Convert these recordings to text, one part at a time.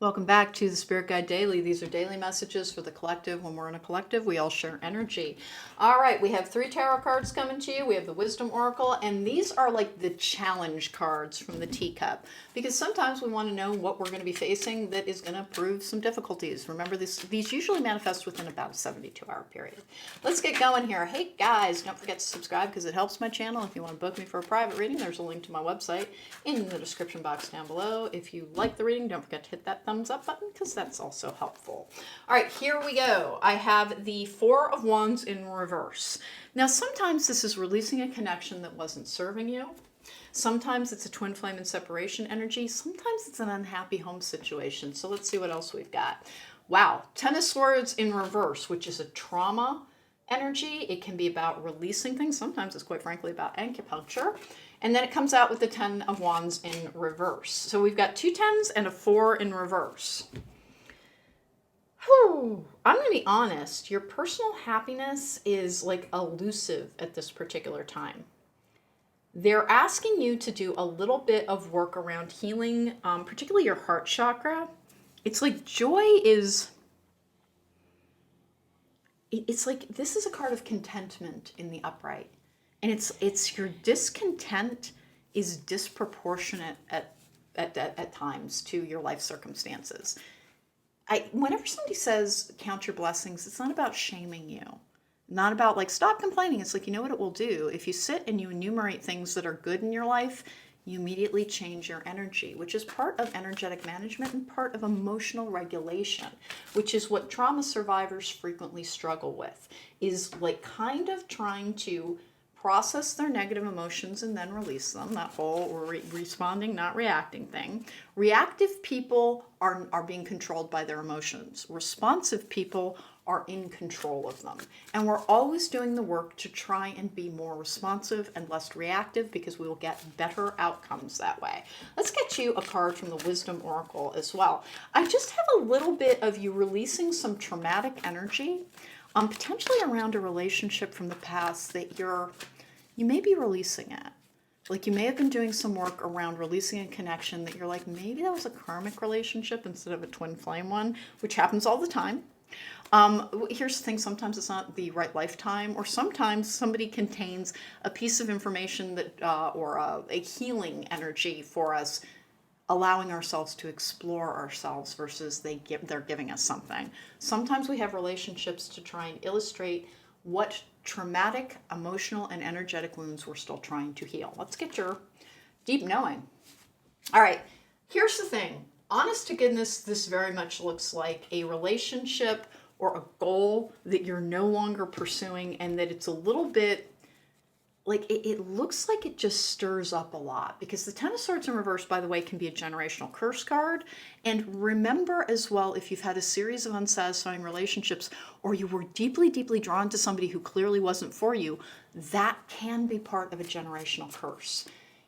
Welcome back to the Spirit Guide Daily. These are daily messages for the collective. When we're in a collective, we all share energy. All right, we have 3 tarot cards coming to you. We have the Wisdom Oracle, and these are like the challenge cards from the teacup, because sometimes we want to know what we're going to be facing that is going to prove some difficulties. Remember, these usually manifest within about a 72-hour period. Let's get going here. Hey guys, don't forget to subscribe because it helps my channel. If you want to book me for a private reading, there's a link to my website in the description box down below. If you like the reading, don't forget to hit that thumbs up button because that's also helpful. All right, here we go. I have the Four of Wands in reverse. Now, sometimes this is releasing a connection that wasn't serving you. Sometimes it's a twin flame and separation energy. Sometimes it's an unhappy home situation. So let's see what else we've got. Wow, Ten of Swords in reverse, which is a trauma energy. It can be about releasing things. Sometimes it's quite frankly about acupuncture. And then it comes out with the Ten of Wands in reverse. So we've got 2 tens and a 4 in reverse. Whew. I'm going to be honest. Your personal happiness is like elusive at this particular time. They're asking you to do a little bit of work around healing, particularly your heart chakra. It's like joy is... It's like this is a card of contentment in the upright. And it's your discontent is disproportionate at times to your life circumstances. Whenever somebody says count your blessings, it's not about shaming you. Not about like stop complaining. It's like, you know what it will do? If you sit and you enumerate things that are good in your life, you immediately change your energy, which is part of energetic management and part of emotional regulation, which is what trauma survivors frequently struggle with, is like kind of trying to process their negative emotions and then release them, that whole responding, not reacting thing. Reactive people are being controlled by their emotions. Responsive people are in control of them. And we're always doing the work to try and be more responsive and less reactive because we will get better outcomes that way. Let's get you a card from the Wisdom Oracle as well. I just have a little bit of you releasing some traumatic energy, potentially around a relationship from the past that you may be releasing it. Like you may have been doing some work around releasing a connection that you're like, maybe that was a karmic relationship instead of a twin flame one, which happens all the time. Here's the thing, sometimes it's not the right lifetime, or sometimes somebody contains a piece of information that, or a healing energy for us, allowing ourselves to explore ourselves versus they're giving us something. Sometimes we have relationships to try and illustrate what traumatic, emotional, and energetic wounds we're still trying to heal. Let's get your deep knowing. All right, here's the thing. Honest to goodness, this very much looks like a relationship or a goal that you're no longer pursuing, and that it's a little bit like it looks like it just stirs up a lot, because the Ten of Swords in reverse, by the way, can be a generational curse card. And remember as well, if you've had a series of unsatisfying relationships, or you were deeply, deeply drawn to somebody who clearly wasn't for you, that can be part of a generational curse.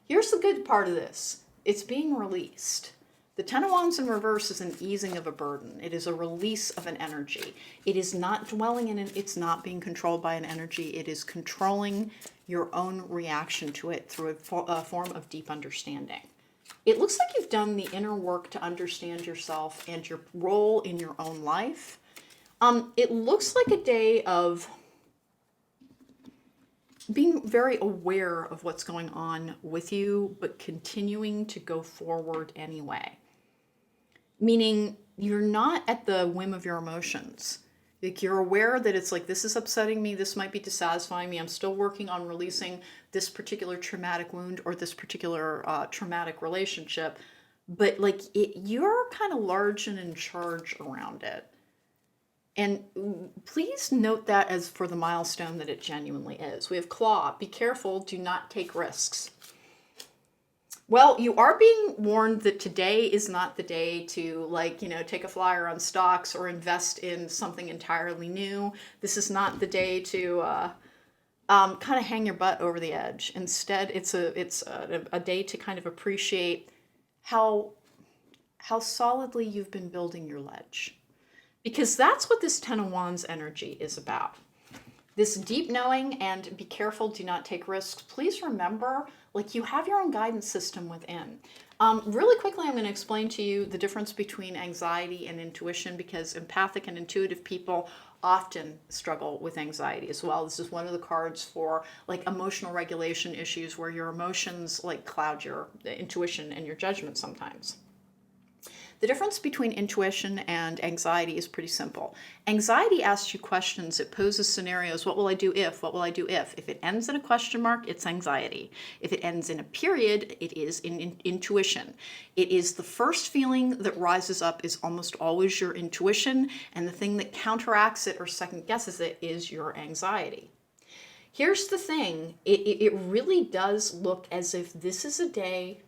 Here's the good part of this. It's being released. The Ten of Wands in reverse is an easing of a burden. It is a release of an energy. It is not dwelling in it. It's not being controlled by an energy. It is controlling your own reaction to it through a form of deep understanding. It looks like you've done the inner work to understand yourself and your role in your own life. It looks like a day of being very aware of what's going on with you, but continuing to go forward anyway. Meaning you're not at the whim of your emotions. Like you're aware that it's like, this is upsetting me, this might be dissatisfying me, I'm still working on releasing this particular traumatic wound or this particular traumatic relationship, but like you're kind of large and in charge around it. And please note that as for the milestone that it genuinely is. We have Claw, be careful, do not take risks. Well, you are being warned that today is not the day to take a flyer on stocks or invest in something entirely new. This is not the day to kind of hang your butt over the edge. Instead, it's a day to kind of appreciate how solidly you've been building your ledge. Because that's what this Ten of Wands energy is about. This deep knowing, and be careful, do not take risks. Please remember, like, you have your own guidance system within. Really quickly, I'm going to explain to you the difference between anxiety and intuition, because empathic and intuitive people often struggle with anxiety as well. This is one of the cards for like emotional regulation issues where your emotions like cloud your intuition and your judgment sometimes. The difference between intuition and anxiety is pretty simple. Anxiety asks you questions, it poses scenarios. What will I do if? What will I do if? If it ends in a question mark, it's anxiety. If it ends in a period, it is intuition. It is the first feeling that rises up is almost always your intuition, and the thing that counteracts it or second guesses it is your anxiety. Here's the thing, it really does look as if this is a day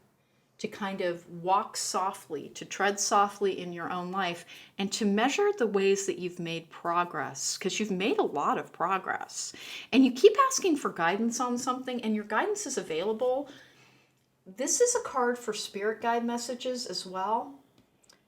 to kind of walk softly, to tread softly in your own life, and to measure the ways that you've made progress, because you've made a lot of progress. And you keep asking for guidance on something, and your guidance is available. This is a card for spirit guide messages as well.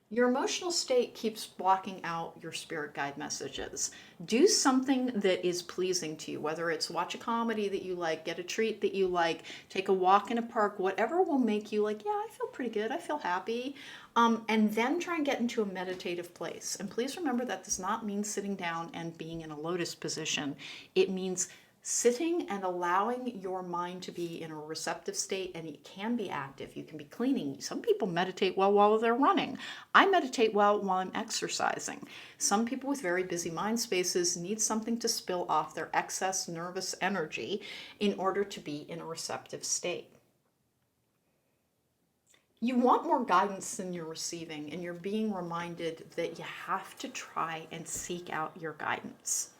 Your emotional state keeps blocking out your spirit guide messages. Do something that is pleasing to you, whether it's watch a comedy that you like, get a treat that you like, take a walk in a park, whatever will make you like, yeah, I feel pretty good, I feel happy. And then try and get into a meditative place. And please remember that does not mean sitting down and being in a lotus position. It means sitting and allowing your mind to be in a receptive state, and it can be active. You can be cleaning. Some people meditate well while they're running. I meditate well while I'm exercising. Some people with very busy mind spaces need something to spill off their excess nervous energy in order to be in a receptive state. You want more guidance than you're receiving, and you're being reminded that you have to try and seek out your guidance.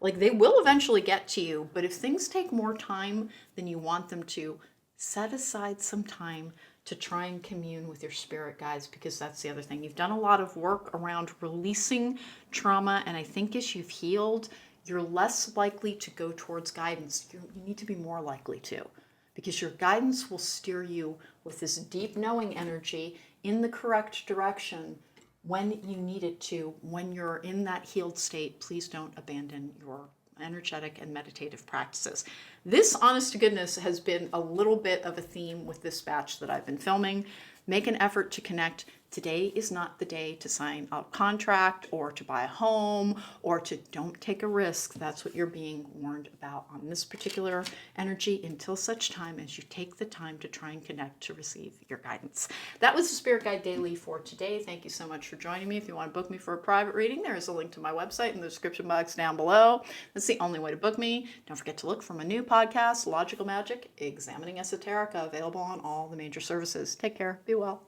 Like, they will eventually get to you, but if things take more time than you want them to, set aside some time to try and commune with your spirit guides, because that's the other thing. You've done a lot of work around releasing trauma, and I think as you've healed, you're less likely to go towards guidance. You need to be more likely to, because your guidance will steer you with this deep knowing energy in the correct direction when you need it to. When you're in that healed state, please don't abandon your energetic and meditative practices. This, honest to goodness, has been a little bit of a theme with this batch that I've been filming. Make an effort to connect. Today is not the day to sign a contract or to buy a home or to don't take a risk. That's what you're being warned about on this particular energy until such time as you take the time to try and connect to receive your guidance. That was the Spirit Guide Daily for today. Thank you so much for joining me. If you want to book me for a private reading, there is a link to my website in the description box down below. That's the only way to book me. Don't forget to look for my new podcast, Logical Magic, Examining Esoterica, available on all the major services. Take care. Be well.